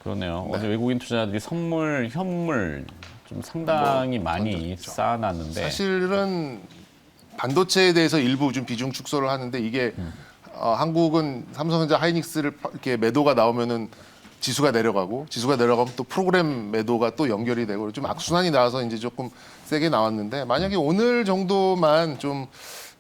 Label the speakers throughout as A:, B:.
A: 그러네요. 어제 외국인 투자자들이 선물, 현물 좀 상당히 많이 쌓아놨는데
B: 사실은 반도체에 대해서 일부 좀 비중 축소를 하는데 이게 한국은 삼성전자 하이닉스를 이렇게 매도가 나오면은 지수가 내려가고 지수가 내려가면 또 프로그램 매도가 또 연결이 되고 좀 악순환이 나와서 이제 조금 세게 나왔는데 만약에 오늘 정도만 좀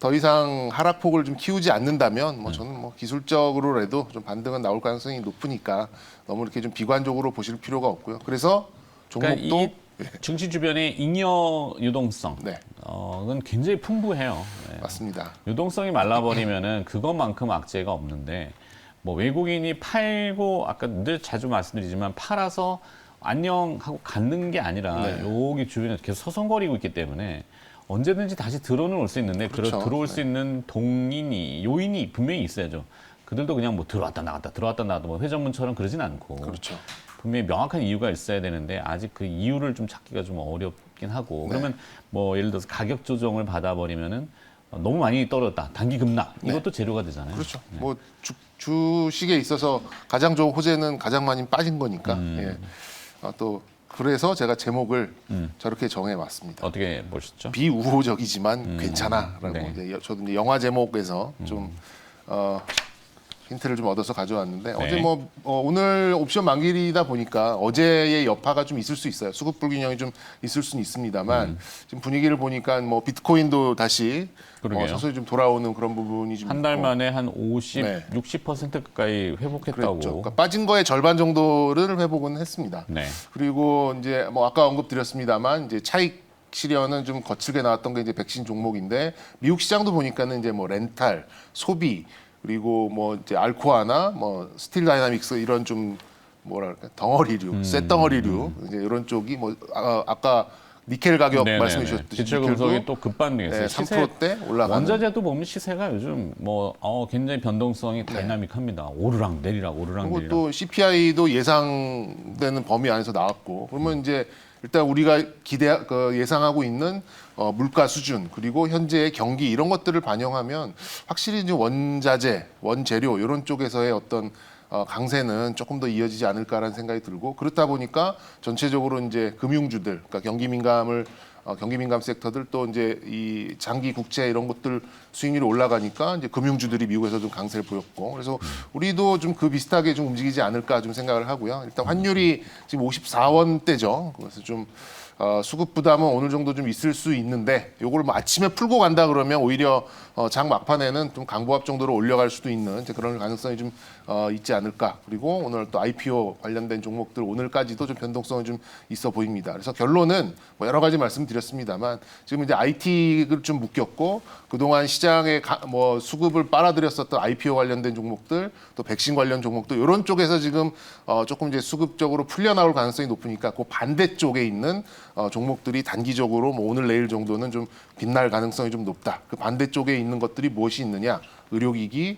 B: 더 이상 하락폭을 좀 키우지 않는다면 뭐 저는 뭐 기술적으로라도 좀 반등은 나올 가능성이 높으니까 너무 이렇게 좀 비관적으로 보실 필요가 없고요. 그래서 종목도
A: 그러니까 이 증시 주변의 잉여 유동성
B: 네.
A: 그건 굉장히 풍부해요. 네.
B: 맞습니다.
A: 유동성이 말라버리면은 그것만큼 악재가 없는데 뭐 외국인이 팔고 아까 늘 자주 말씀드리지만 팔아서 안녕하고 갖는 게 아니라
B: 네.
A: 여기 주변에 계속 서성거리고 있기 때문에 언제든지 다시 들어는 올 수 있는데
B: 그렇죠.
A: 들어올 수 있는 요인이 분명히 있어야죠. 그들도 그냥 뭐 들어왔다 나갔다 뭐 회전문처럼 그러진 않고
B: 그렇죠.
A: 분명히 명확한 이유가 있어야 되는데 아직 그 이유를 좀 찾기가 좀 어렵긴 하고 그러면 뭐 예를 들어서 가격 조정을 받아버리면은 너무 많이 떨어졌다 단기 급락 이것도 재료가 되잖아요.
B: 그렇죠. 뭐 주식에 있어서 가장 좋은 호재는 가장 많이 빠진 거니까. 예. 또 그래서 제가 제목을 저렇게 정해왔습니다.
A: 어떻게 보셨죠?
B: 비우호적이지만 괜찮아라고.
A: 네.
B: 이제 저도 이제 영화 제목에서 좀 힌트를 좀 얻어서 가져왔는데 어제 뭐 오늘 옵션 만기이다 보니까 어제의 여파가 좀 있을 수 있어요. 수급 불균형이 좀 있을 수는 있습니다만 지금 분위기를 보니까 뭐 비트코인도 다시
A: 그러게요.
B: 서서히 좀 돌아오는 그런 부분이 좀
A: 한 달
B: 있고.
A: 만에 한 50,
B: 네.
A: 60% 가까이 회복했다고.
B: 그랬죠. 그러니까 빠진 거의 절반 정도를 회복은 했습니다.
A: 네.
B: 그리고 이제 뭐 아까 언급드렸습니다만 이제 차익 실현은 좀 거칠게 나왔던 게 이제 백신 종목인데 미국 시장도 보니까는 이제 뭐 렌탈, 소비 그리고 뭐 이제 알코아나 뭐 스틸 다이나믹스 이런 좀 뭐랄까 덩어리류, 쇳덩어리류 이제 이런 쪽이 뭐 아까 니켈 가격
A: 네네네.
B: 말씀해 주셨듯이
A: 기술금속이 또 급반등했어요.
B: 네, 3%대 올라가는.
A: 원자재도 보면 시세가 요즘 뭐 굉장히 변동성이 다이나믹합니다. 오르락 내리락 오르락
B: 그리고
A: 내리락.
B: 또 CPI도 예상되는 범위 안에서 나왔고 그러면 이제 일단 우리가 예상하고 있는 물가 수준 그리고 현재의 경기 이런 것들을 반영하면 확실히 이제 원자재, 원재료 이런 쪽에서의 어떤 강세는 조금 더 이어지지 않을까라는 생각이 들고 그렇다 보니까 전체적으로 이제 금융주들, 그러니까 경기 민감 섹터들 또 이제 이 장기 국채 이런 것들 수익률이 올라가니까 이제 금융주들이 미국에서 좀 강세를 보였고 그래서 우리도 좀 그 비슷하게 좀 움직이지 않을까 좀 생각을 하고요. 일단 환율이 지금 54원대죠. 그래서 좀 수급 부담은 어느 정도 좀 있을 수 있는데 요걸 뭐 아침에 풀고 간다 그러면 오히려 장 막판에는 좀 강보합 정도로 올려갈 수도 있는 이제 그런 가능성이 좀 있지 않을까. 그리고 오늘 또 IPO 관련된 종목들 오늘까지도 좀 변동성이 좀 있어 보입니다. 그래서 결론은 뭐 여러 가지 말씀드렸습니다만 지금 이제 IT를 좀 묶였고 그동안 시장에 뭐 수급을 빨아들였었던 IPO 관련된 종목들 또 백신 관련 종목들 이런 쪽에서 지금 조금 이제 수급적으로 풀려 나올 가능성이 높으니까 그 반대쪽에 있는 종목들이 단기적으로 뭐 오늘 내일 정도는 좀 빛날 가능성이 좀 높다. 그 반대쪽에 있는 것들이 무엇이 있느냐? 의료기기,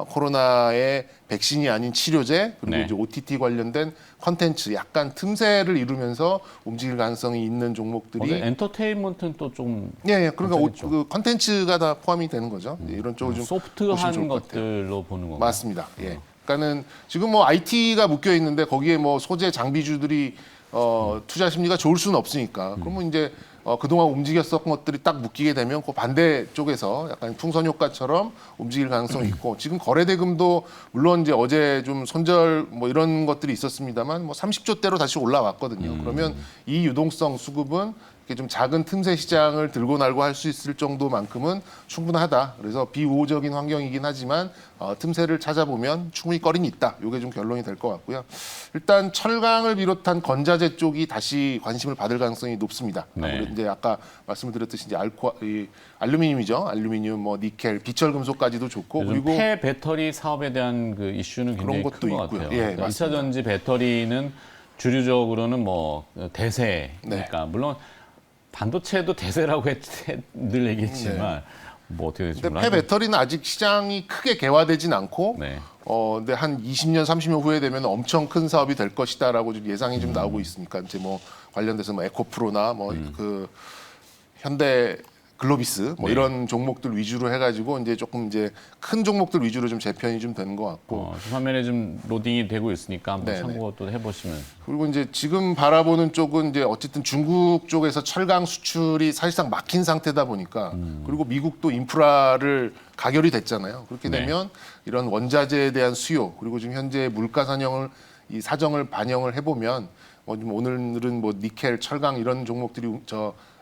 B: 코로나의 백신이 아닌 치료제 그리고
A: 네.
B: 이제 OTT 관련된 컨텐츠 약간 틈새를 이루면서 움직일 가능성이 있는 종목들이
A: 엔터테인먼트는 또 좀
B: 예, 그러니까
A: 괜찮겠죠.
B: 그 컨텐츠가 다 포함이 되는 거죠. 이런 쪽을 좀 보시면
A: 소프트한
B: 좋을 것 같아요.
A: 것들로 보는 건가요?
B: 맞습니다. 예. 그러니까는 지금 뭐 IT가 묶여 있는데 거기에 뭐 소재 장비주들이 투자 심리가 좋을 수는 없으니까. 그러면 이제 그동안 움직였었던 것들이 딱 묶이게 되면 그 반대 쪽에서 약간 풍선 효과처럼 움직일 가능성이 있고 지금 거래대금도 물론 이제 어제 좀 손절 뭐 이런 것들이 있었습니다만 뭐 30조대로 다시 올라왔거든요. 그러면 이 유동성 수급은 이렇게 좀 작은 틈새 시장을 들고 날고 할 수 있을 정도만큼은 충분하다. 그래서 비우호적인 환경이긴 하지만 틈새를 찾아보면 충분히 거리는 있다. 이게 좀 결론이 될 것 같고요. 일단 철강을 비롯한 건자재 쪽이 다시 관심을 받을 가능성이 높습니다.
A: 네.
B: 아무래도 이제 아까 말씀드렸듯이 이제 알루미늄이죠. 알루미늄, 뭐 니켈, 비철 금속까지도 좋고
A: 요즘
B: 그리고
A: 폐 배터리 사업에 대한 그 이슈는 굉장히
B: 그런 것도
A: 큰 것
B: 있고요.
A: 같아요.
B: 예,
A: 그러니까
B: 맞습니다.
A: 2차 전지 배터리는 주류적으로는 뭐 대세니까 물론 반도체도 대세라고 늘 얘기했지만 뭐 어떻게 될지
B: 근데
A: 몰라요.
B: 폐 배터리는 아직 시장이 크게 개화되진 않고
A: 네.
B: 근데 한 20년, 30년 후에 되면 엄청 큰 사업이 될 것이다라고 좀 예상이 좀 나오고 있으니까 이제 뭐 관련돼서 뭐 에코프로나 뭐 그 현대 글로비스 뭐
A: 네.
B: 이런 종목들 위주로 해가지고 이제 조금 이제 큰 종목들 위주로 좀 재편이 좀 되는 것 같고
A: 좀 화면에 좀 로딩이 되고 있으니까 한번
B: 네네.
A: 참고 또 해보시면.
B: 그리고 이제 지금 바라보는 쪽은 이제 어쨌든 중국 쪽에서 철강 수출이 사실상 막힌 상태다 보니까 그리고 미국도 인프라를 가결이 됐잖아요. 그렇게
A: 네.
B: 되면 이런 원자재에 대한 수요 그리고 지금 현재 물가 산영을 이 사정을 반영을 해보면 좀 오늘은 뭐 니켈, 철강 이런 종목들이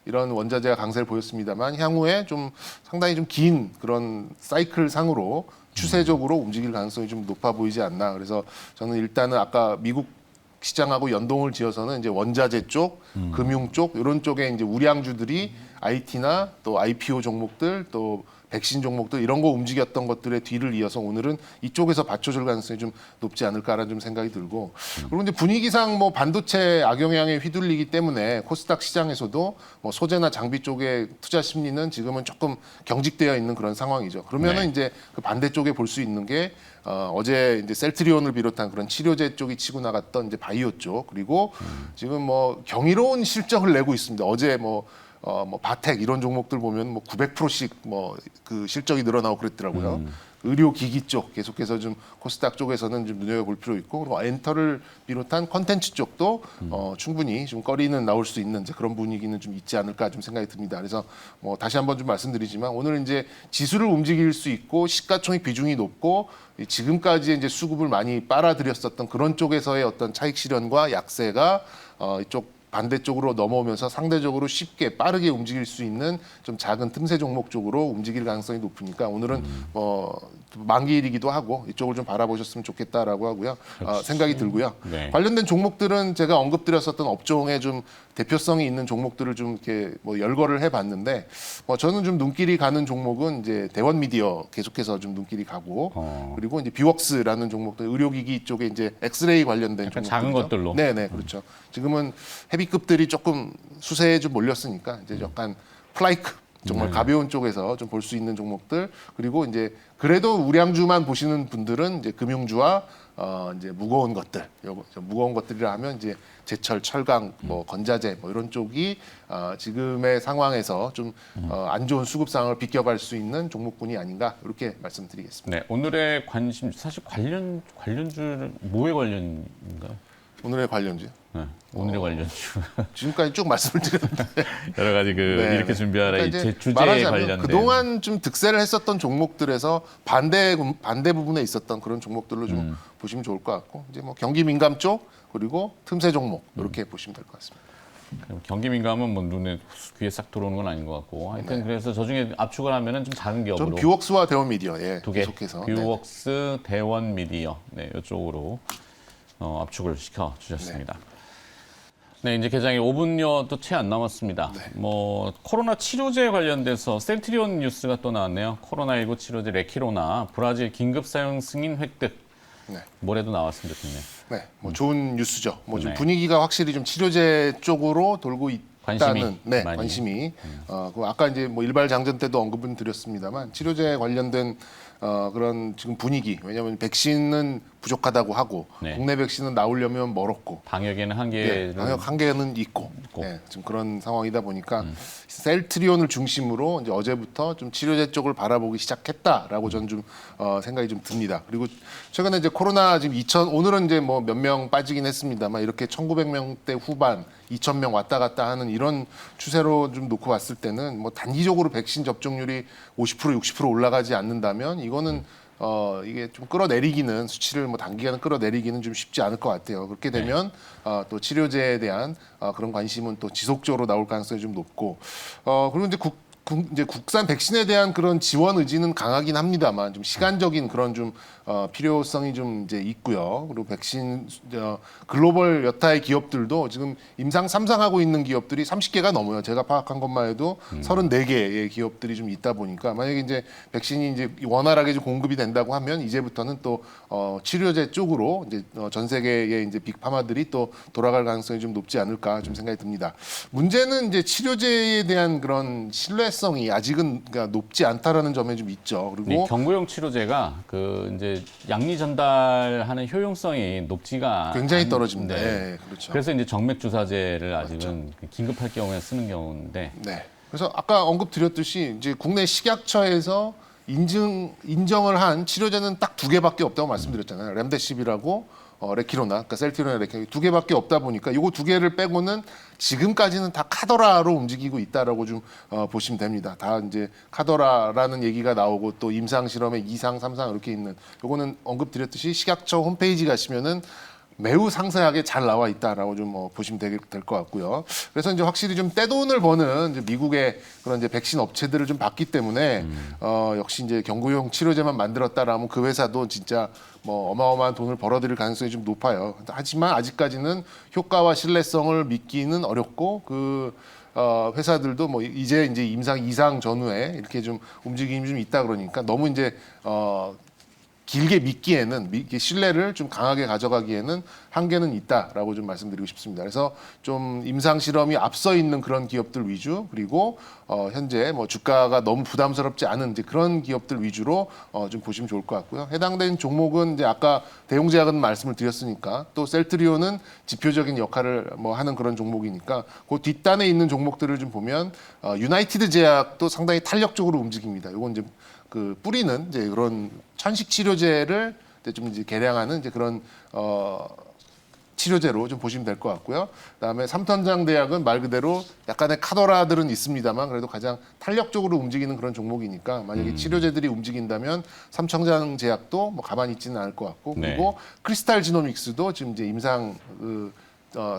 B: 이런 원자재가 강세를 보였습니다만 향후에 좀 상당히 좀 긴 그런 사이클 상으로 추세적으로 움직일 가능성이 좀 높아 보이지 않나. 그래서 저는 일단은 아까 미국 시장하고 연동을 지어서는 이제 원자재 쪽, 금융 쪽 이런 쪽에 이제 우량주들이 IT나 또 IPO 종목들 또 백신 종목들 이런 거 움직였던 것들의 뒤를 이어서 오늘은 이쪽에서 받쳐줄 가능성이 좀 높지 않을까라는 좀 생각이 들고 그리고 이제 분위기상 뭐 반도체 악영향에 휘둘리기 때문에 코스닥 시장에서도 뭐 소재나 장비 쪽의 투자 심리는 지금은 조금 경직되어 있는 그런 상황이죠. 그러면은
A: 네.
B: 이제 그 반대쪽에 볼 수 있는 게 어제 이제 셀트리온을 비롯한 그런 치료제 쪽이 치고 나갔던 이제 바이오 쪽 그리고 지금 뭐 경이로운 실적을 내고 있습니다. 어제 뭐 바텍 이런 종목들 보면 뭐 900%씩 뭐 그 실적이 늘어나고 그랬더라고요. 의료기기 쪽 계속해서 좀 코스닥 쪽에서는 좀 눈여겨볼 필요 있고 그리고 엔터를 비롯한 컨텐츠 쪽도 충분히 좀 거리는 나올 수 있는 이제 그런 분위기는 좀 있지 않을까 좀 생각이 듭니다. 그래서 뭐 다시 한번 좀 말씀드리지만 오늘 이제 지수를 움직일 수 있고 시가총액 비중이 높고 지금까지 이제 수급을 많이 빨아들였었던 그런 쪽에서의 어떤 차익 실현과 약세가 이쪽 반대쪽으로 넘어오면서 상대적으로 쉽게 빠르게 움직일 수 있는 좀 작은 틈새 종목 쪽으로 움직일 가능성이 높으니까 오늘은 만기일이기도 하고 이쪽을 좀 바라보셨으면 좋겠다라고 하고요. 생각이 들고요.
A: 네.
B: 관련된 종목들은 제가 언급드렸었던 업종에 좀 대표성이 있는 종목들을 좀 이렇게 뭐 열거를 해봤는데 저는 좀 눈길이 가는 종목은 이제 대원 미디어 계속해서 좀 눈길이 가고 그리고 이제 비웍스라는 종목들 의료기기 쪽에 이제 엑스레이 관련된
A: 약간
B: 종목들이죠.
A: 작은 것들로.
B: 네네 그렇죠. 지금은 헤비급들이 조금 수세에 좀 몰렸으니까 이제 약간 플라이급 정말 가벼운 쪽에서 좀 볼 수 있는 종목들 그리고 이제 그래도 우량주만 보시는 분들은 이제 금융주와 이제 무거운 것들 무거운 것들이라 하면 이제 제철, 철강, 뭐 건자재 뭐 이런 쪽이 지금의 상황에서 좀 안 좋은 수급 상황을 비껴갈 수 있는 종목군이 아닌가 이렇게 말씀드리겠습니다.
A: 네, 오늘의 관심 사실 관련주는 뭐에 관련인가요?
B: 오늘의 관련주
A: 네, 오늘의 관련주
B: 지금까지 쭉 말씀을 드렸는데
A: 여러 가지
B: 네,
A: 이렇게 준비하라
B: 그러니까 이제
A: 제 주제에
B: 말하자면
A: 관련된
B: 그동안 좀 득세를 했었던 종목들에서 반대 부분에 있었던 그런 종목들로 좀 보시면 좋을 것 같고 이제 뭐 경기 민감 쪽 그리고 틈새 종목 이렇게 보시면 될 것 같습니다.
A: 경기 민감은 뭐 눈에 귀에 싹 들어오는 건 아닌 것 같고 하여튼 그래서 저 중에 압축을 하면은 좀 작은
B: 좀
A: 기업으로
B: 뷰웍스와 대원 미디어
A: 두 개,
B: 계속해서 네.
A: 뷰웍스, 대원 미디어 이쪽으로 압축을 시켜 주셨습니다. 네, 이제 개장이 5분여도 채 안 남았습니다. 뭐 코로나 치료제 관련돼서 셀트리온 뉴스가 또 나왔네요. 코로나19 치료제 레키로나 브라질 긴급 사용 승인 획득.
B: 네.
A: 뭐래도 나왔으면 좋겠네요.
B: 네, 뭐 좋은 뉴스죠. 뭐 좀
A: 네.
B: 분위기가 확실히 좀 치료제 쪽으로 돌고
A: 관심이
B: 있다는 네,
A: 많이.
B: 관심이. 그 아까 이제 뭐 일발 장전 때도 언급은 드렸습니다만 치료제 관련된 그런 지금 분위기. 왜냐하면 백신은 부족하다고 하고
A: 네.
B: 국내 백신은 나오려면 멀었고
A: 방역에는
B: 네,
A: 한계를
B: 방역 한계는 있고 네, 지금 그런 상황이다 보니까 셀트리온을 중심으로 이제 어제부터 좀 치료제 쪽을 바라보기 시작했다라고 저는 좀 생각이 좀 듭니다. 그리고 최근에 이제 코로나 지금 오늘은 이제 뭐 몇 명 빠지긴 했습니다만 이렇게 1,900명대 후반 2,000명 왔다 갔다 하는 이런 추세로 좀 놓고 봤을 때는 뭐 단기적으로 백신 접종률이 50% 60% 올라가지 않는다면 이거는 이게 좀 끌어내리기는 수치를 뭐 단기간에 끌어내리기는 좀 쉽지 않을 것 같아요. 그렇게 되면 또 치료제에 대한 그런 관심은 또 지속적으로 나올 가능성이 좀 높고 그리고 이제 국산 백신에 대한 그런 지원 의지는 강하긴 합니다만 좀 시간적인 그런 좀 필요성이 좀 이제 있고요. 그리고 백신 글로벌 여타의 기업들도 지금 임상 3상하고 있는 기업들이 30개가 넘어요. 제가 파악한 것만 해도 34개의 기업들이 좀 있다 보니까 만약에 이제 백신이 이제 원활하게 좀 공급이 된다고 하면 이제부터는 또 치료제 쪽으로 이제 전 세계의 이제 빅파마들이 또 돌아갈 가능성이 좀 높지 않을까 좀 생각이 듭니다. 문제는 이제 치료제에 대한 그런 신뢰성이 아직은 그러니까 높지 않다라는 점에 좀 있죠.
A: 이
B: 그리고
A: 경구용 치료제가 그 이제 양리 전달하는 효용성이 높지가
B: 굉장히 떨어집니다.
A: 네.
B: 네, 그렇죠.
A: 그래서 이제 정맥 주사제를 아직은 긴급할 경우에 쓰는 경우인데
B: 네. 그래서 아까 언급드렸듯이 이제 국내 식약처에서 인정을 한 치료제는 딱 2개밖에 없다고 말씀드렸잖아요. 렘데시비라고 레키로나, 그러니까 셀티로나 레키로나 2개밖에 없다 보니까 이거 2개를 빼고는 지금까지는 다 카더라로 움직이고 있다라고 좀 보시면 됩니다. 다 이제 카더라라는 얘기가 나오고 또 임상 실험에 2상, 3상 이렇게 있는 요거는 언급드렸듯이 식약처 홈페이지 가시면은 매우 상세하게 잘 나와 있다라고 좀 보시면 될 것 같고요. 그래서 이제 확실히 좀 떼돈을 버는 이제 미국의 그런 이제 백신 업체들을 좀 봤기 때문에 역시 이제 경구용 치료제만 만들었다라면 그 회사도 진짜 뭐 어마어마한 돈을 벌어들일 가능성이 좀 높아요. 하지만 아직까지는 효과와 신뢰성을 믿기는 어렵고 회사들도 뭐 이제 임상 2상 전후에 이렇게 좀 움직임이 좀 있다 그러니까 너무 이제 길게 믿기에는 신뢰를 좀 강하게 가져가기에는 한계는 있다라고 좀 말씀드리고 싶습니다. 그래서 좀 임상 실험이 앞서 있는 그런 기업들 위주 그리고 현재 뭐 주가가 너무 부담스럽지 않은 이제 그런 기업들 위주로 좀 보시면 좋을 것 같고요. 해당된 종목은 이제 아까 대용제약은 말씀을 드렸으니까 또 셀트리온은 지표적인 역할을 뭐 하는 그런 종목이니까 그 뒷단에 있는 종목들을 좀 보면 유나이티드 제약도 상당히 탄력적으로 움직입니다. 이건 이제 그 뿌리는 이제 그런 천식 치료제를 좀 이제 개량하는 이제 그런 치료제로 좀 보시면 될 것 같고요. 그다음에 삼천장 대학은 말 그대로 약간의 카더라들은 있습니다만 그래도 가장 탄력적으로 움직이는 그런 종목이니까 만약에 치료제들이 움직인다면 삼천장 제약도 뭐 가만히 있지는 않을 것 같고 그리고 크리스탈 지노믹스도 지금 이제 임상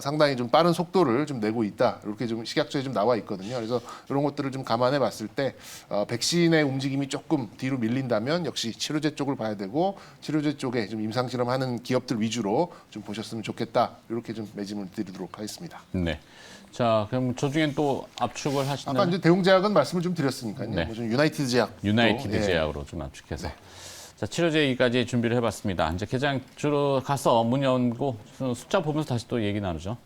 B: 상당히 좀 빠른 속도를 좀 내고 있다. 이렇게 좀 식약처에 좀 나와 있거든요. 그래서 이런 것들을 좀 감안해 봤을 때 백신의 움직임이 조금 뒤로 밀린다면 역시 치료제 쪽을 봐야 되고 치료제 쪽에 좀 임상 실험하는 기업들 위주로 좀 보셨으면 좋겠다. 이렇게 좀 매짐을 드리도록 하겠습니다.
A: 네. 자, 그럼 저 중엔 또 압축을 하시나요?
B: 아까 이제 대웅제약은 말씀을 좀 드렸으니까요.
A: 네.
B: 뭐 좀 유나이티드 제약.
A: 유나이티드 제약으로 좀 압축해서. 자, 치료제 얘기까지 준비를 해봤습니다. 이제 개장 주로 가서 문 열고 숫자 보면서 다시 또 얘기 나누죠.